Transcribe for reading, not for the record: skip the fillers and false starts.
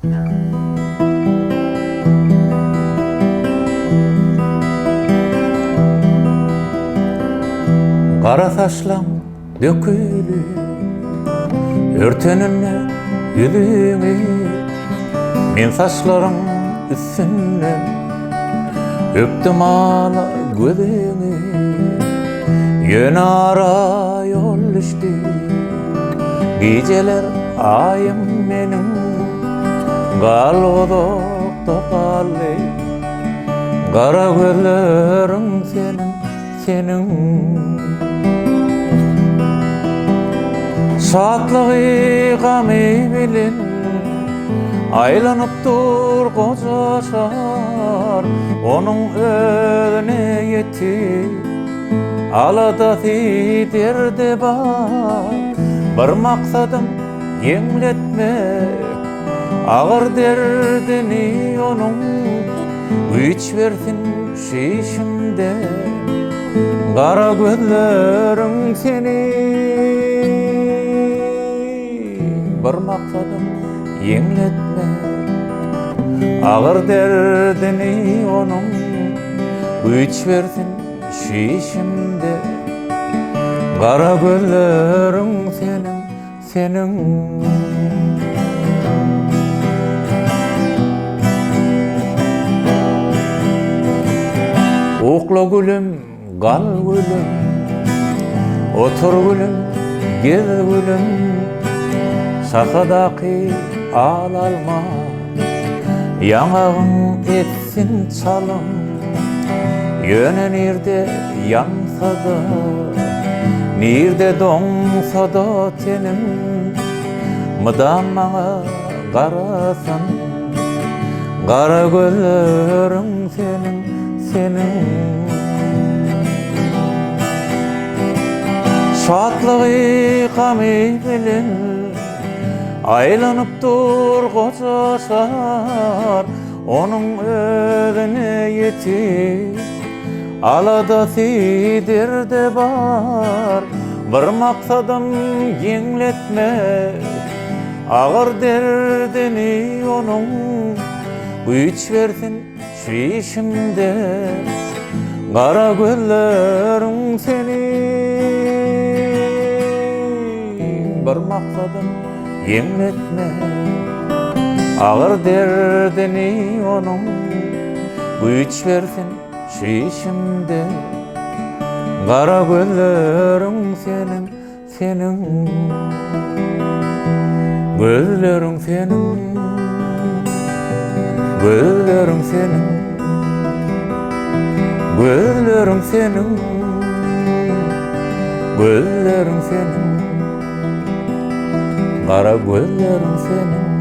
Kara taşlam dökülü örtenine yüzüğü, men saçlarım üstünden öptüm ala gözünü. Yön ara yol düştü geceler ayım menim, galodokta kaldı kara gözlerim senin. Şatlığı gami bilin aylanıp dur koca şar, onun önüne yetti alada derde var. Bir maksadım yemletmek ağır derdini onun, güç versin şişimde kara gözlerim senin. Bir maksadım yemletmek ağır derdini onun, güç versin şişimde kara gözlerim senin. Ukla gülüm, gal gülüm, otur gülüm, gel gülüm, şakadaki al alma, yanağın etsin çalım. Yöne nirde yansa da, nirde donsa da tenim, mıdan bana karasan, kara gözlerim senin. Şatlığı gami bilin aylanıp dur koca şar, onun önüne yetti alada derde var. Bir maksadım yengletmek ağır derdini onun, güç versin şişimde kara gözlerim senin. Bir maksadım yengletmek ağır derdini onun, güç versin şişimde kara gözlerim senin. Gözlerim senin, gözlerim senin, gözlerim senin, gözlerim senin, kara gözlerim senin.